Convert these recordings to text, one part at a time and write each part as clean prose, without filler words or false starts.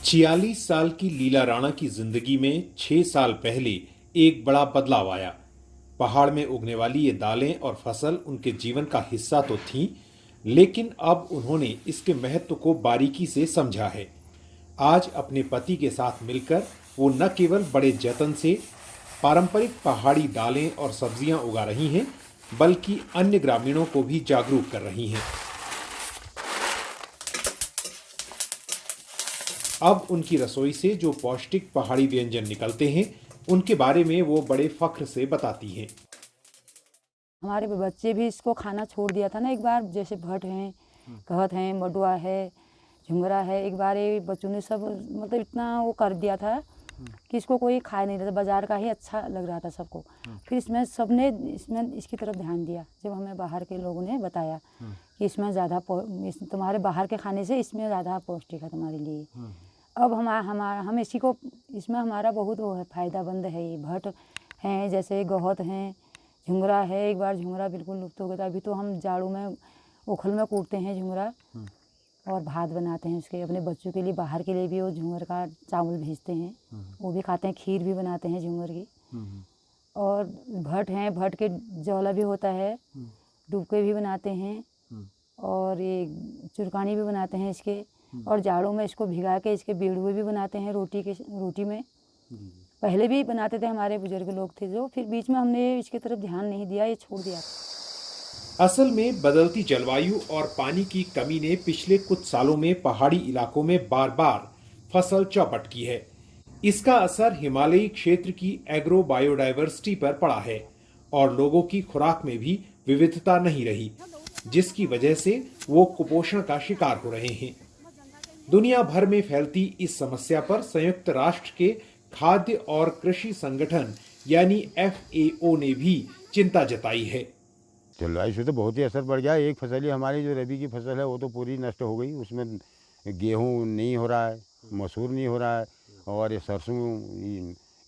46 साल की लीला राणा की जिंदगी में 6 साल पहले एक बड़ा बदलाव आया। पहाड़ में उगने वाली ये दालें और फसल उनके जीवन का हिस्सा तो थीं, लेकिन अब उन्होंने इसके महत्व को बारीकी से समझा है। आज अपने पति के साथ मिलकर वो न केवल बड़े जतन से पारंपरिक पहाड़ी दालें और सब्जियां उगा रही हैं, बल्कि अन्य ग्रामीणों को भी जागरूक कर रही हैं। अब उनकी रसोई से जो पौष्टिक पहाड़ी व्यंजन निकलते हैं, उनके बारे में वो बड़े फख्र से बताती हैं। हमारे बच्चे भी इसको खाना छोड़ दिया था ना एक बार, जैसे भट हैं, कहत हैं, मडुआ है, झुंगरा है। एक बार ये बच्चों ने सब मतलब इतना वो कर दिया था कि इसको कोई खा नहीं रहा था, बाजार का ही अच्छा लग रहा था सबको। फिर इसमें सबने इसकी तरफ ध्यान दिया जब हमें बाहर के लोगों ने बताया कि इसमें ज़्यादा तुम्हारे बाहर के खाने से इसमें ज़्यादा पौष्टिक है तुम्हारे लिए। अब हम इसमें हमारा बहुत वो है, फ़ायदामंद है। ये भट हैं, जैसे गहत हैं, झुंगरा है। एक बार झुंगरा बिल्कुल लुप्त हो गया था। अभी तो हम जाड़ों में ओखल में कूटते हैं झुंगरा और भात बनाते हैं उसके। अपने बच्चों के लिए, बाहर के लिए भी वो झुंगर का चावल भेजते हैं, वो भी खाते हैं। खीर भी बनाते हैं झुंगर की। और भट हैं, भट के जौला भी होता है, डुबके भी बनाते हैं और ये चुरकानी भी बनाते हैं इसके। और जाड़ों में इसको भिगा के इसके बेड़ुए भी बनाते हैं रोटी में। पहले भी बनाते थे, हमारे बुजुर्ग लोग थे जो, फिर बीच में हमने इसकी तरफ ध्यान नहीं दिया, ये छोड़ दिया। असल में बदलती जलवायु और पानी की कमी ने पिछले कुछ सालों में पहाड़ी इलाकों में बार बार फसल चौपट की है। इसका असर हिमालयी क्षेत्र की एग्रो बायोडायवर्सिटी पर पड़ा है और लोगों की खुराक में भी विविधता नहीं रही, जिसकी वजह से वो कुपोषण का शिकार हो रहे हैं। दुनिया भर में फैलती इस समस्या पर संयुक्त राष्ट्र के खाद्य और कृषि संगठन यानी FAO ने भी चिंता जताई है। जलवायु से तो बहुत ही असर पड़ गया। एक फसल ही हमारी जो रबी की फसल है वो तो पूरी नष्ट हो गई। उसमें गेहूं नहीं हो रहा है, मसूर नहीं हो रहा है, और ये सरसों,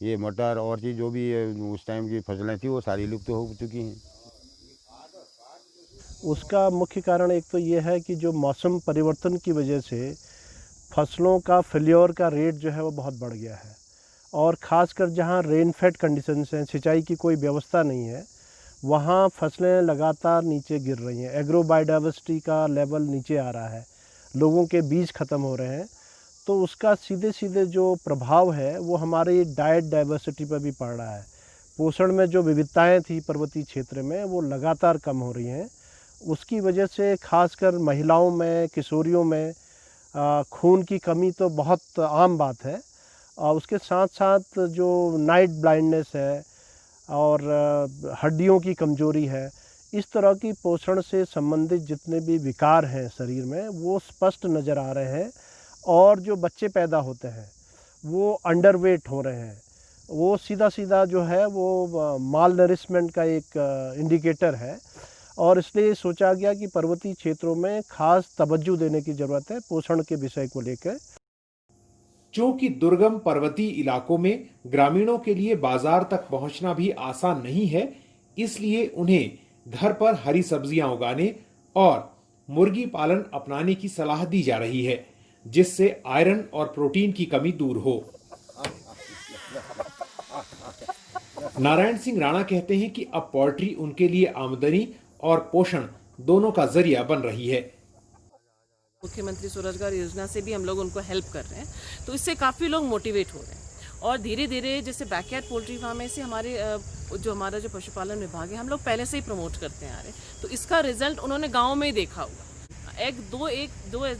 ये मटर और चीज़ जो भी उस टाइम की फसलें थी वो सारी लुप्त हो चुकी हैं। उसका मुख्य कारण एक तो ये है कि जो मौसम परिवर्तन की वजह से फसलों का फेल्योर का रेट जो है वो बहुत बढ़ गया है। और ख़ासकर जहाँ रेनफेड कंडीशंस हैं, सिंचाई की कोई व्यवस्था नहीं है, वहाँ फसलें लगातार नीचे गिर रही हैं। एग्रो बायोडाइवर्सिटी का लेवल नीचे आ रहा है, लोगों के बीज ख़त्म हो रहे हैं। तो उसका सीधे सीधे जो प्रभाव है वो हमारी डाइट डाइवर्सिटी पर भी पड़ रहा है। पोषण में जो विविधताएं थी पर्वतीय क्षेत्र में वो लगातार कम हो रही हैं। उसकी वजह से खासकर महिलाओं में, किशोरियों में खून की कमी तो बहुत आम बात है। और उसके साथ साथ जो नाइट ब्लाइंडनेस है और हड्डियों की कमजोरी है, इस तरह की पोषण से संबंधित जितने भी विकार हैं शरीर में वो स्पष्ट नज़र आ रहे हैं। और जो बच्चे पैदा होते हैं वो अंडरवेट हो रहे हैं। वो सीधा सीधा जो है वो माल नरिशमेंट का एक इंडिकेटर है। और इसलिए सोचा गया कि पर्वतीय क्षेत्रों में खास तवज्जो देने की ज़रूरत है पोषण के विषय को लेकर। चूंकि दुर्गम पर्वतीय इलाकों में ग्रामीणों के लिए बाजार तक पहुंचना भी आसान नहीं है, इसलिए उन्हें घर पर हरी सब्जियां उगाने और मुर्गी पालन अपनाने की सलाह दी जा रही है, जिससे आयरन और प्रोटीन की कमी दूर हो। नारायण सिंह राणा कहते हैं कि अब पोल्ट्री उनके लिए आमदनी और पोषण दोनों का जरिया बन रही है। मुख्यमंत्री स्वरोजगार योजना से भी हम लोग उनको हेल्प कर रहे हैं, तो इससे काफ़ी लोग मोटिवेट हो रहे हैं। और धीरे धीरे जैसे बैकयार्ड पोल्ट्री फार्म है, से हमारा जो पशुपालन विभाग है, हम लोग पहले से ही प्रमोट करते आ रहे हैं। तो इसका रिजल्ट उन्होंने गाँव में ही देखा होगा।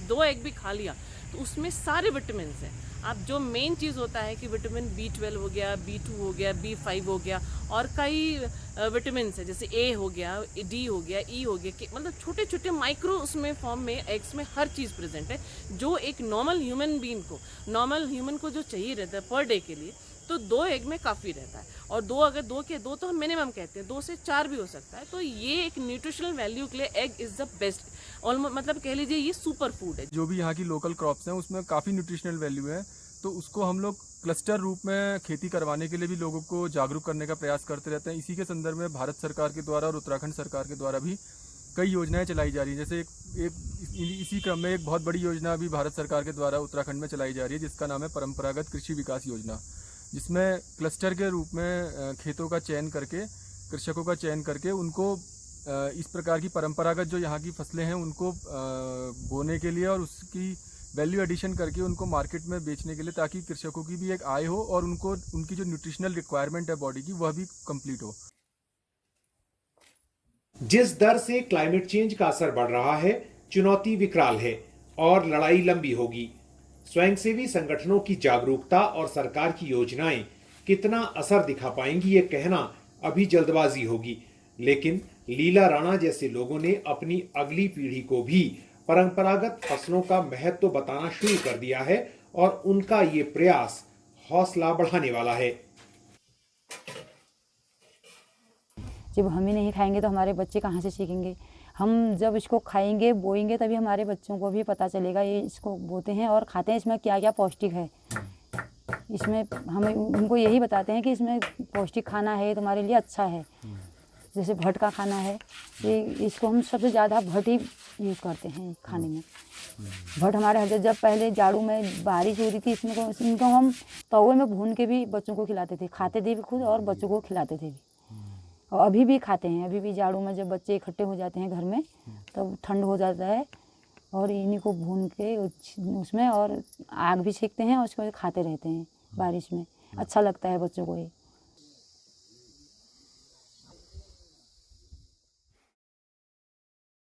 दो एग भी खा लिया तो उसमें सारे विटामिन हैं। अब जो मेन चीज़ होता है कि विटामिन B12 हो गया, B2 हो गया, B5 हो गया, और कई विटामिन है जैसे A हो गया, D हो गया, E हो गया, मतलब छोटे छोटे माइक्रो उसमें फॉर्म में एग्स में हर चीज़ प्रेजेंट है, जो एक नॉर्मल ह्यूमन को जो चाहिए रहता है पर डे के लिए। तो 2 एग में काफ़ी रहता है। और दो तो हम मिनिमम कहते हैं, 2 से 4 भी हो सकता है। तो ये एक न्यूट्रिशनल वैल्यू के लिए egg is the best, almost मतलब कह लीजिए ये सुपर फूड है। जो भी यहाँ की लोकल क्रॉप्स हैं उसमें काफ़ी न्यूट्रिशनल वैल्यू है, तो उसको हम लोग क्लस्टर रूप में खेती करवाने के लिए भी लोगों को जागरूक करने का प्रयास करते रहते हैं। इसी के संदर्भ में भारत सरकार के द्वारा और उत्तराखंड सरकार के द्वारा भी कई योजनाएं चलाई जा रही हैं। जैसे इसी क्रम में एक बहुत बड़ी योजना अभी भारत सरकार के द्वारा उत्तराखंड में चलाई जा रही है, जिसका नाम है परंपरागत कृषि विकास योजना, जिसमें क्लस्टर के रूप में खेतों का चयन करके, कृषकों का चयन करके उनको इस प्रकार की परंपरागत जो यहाँ की फसलें हैं उनको बोने के लिए और उसकी वैल्यू एडिशन करके उनको मार्केट में बेचने के लिए, ताकि कृषकों की भी एक आय हो और उनको उनकी जो न्यूट्रिशनल रिक्वायरमेंट है बॉडी की वह भी कंप्लीट हो। जिस दर से क्लाइमेट चेंज का असर बढ़ रहा है, चुनौती विकराल है और लड़ाई लंबी होगी। स्वयंसेवी संगठनों की जागरूकता और सरकार की योजनाएं कितना असर दिखा पाएंगी ये कहना अभी जल्दबाजी होगी, लेकिन लीला राणा जैसे लोगों ने अपनी अगली पीढ़ी को भी परंपरागत फसलों का महत्व बताना शुरू कर दिया है और उनका ये प्रयास हौसला बढ़ाने वाला है। जब हम ही नहीं खाएंगे तो हमारे बच्चे कहाँ से सीखेंगे? हम जब इसको खाएंगे, बोएंगे, तभी हमारे बच्चों को भी पता चलेगा ये इसको बोते हैं और खाते हैं, इसमें क्या क्या पौष्टिक है। इसमें हम उनको यही बताते हैं कि इसमें पौष्टिक खाना है, तुम्हारे लिए अच्छा है। जैसे भट का खाना है, ये इसको हम सबसे ज़्यादा भट ही यूज़ करते हैं खाने में। भट हमारे हर जब पहले जाड़ू में बारिश होती थी, इनको हम तवे में भून के भी बच्चों को खिलाते थे, खाते थे भी खुद और बच्चों को खिलाते थे भी। और अभी भी खाते हैं, अभी भी जाड़ू में जब बच्चे इकट्ठे हो जाते हैं घर में तब ठंड हो जाता है और इन्हीं को भून के उसमें और आग भी सेकते हैं और उसको खाते रहते हैं बारिश में। अच्छा लगता है बच्चों को ये।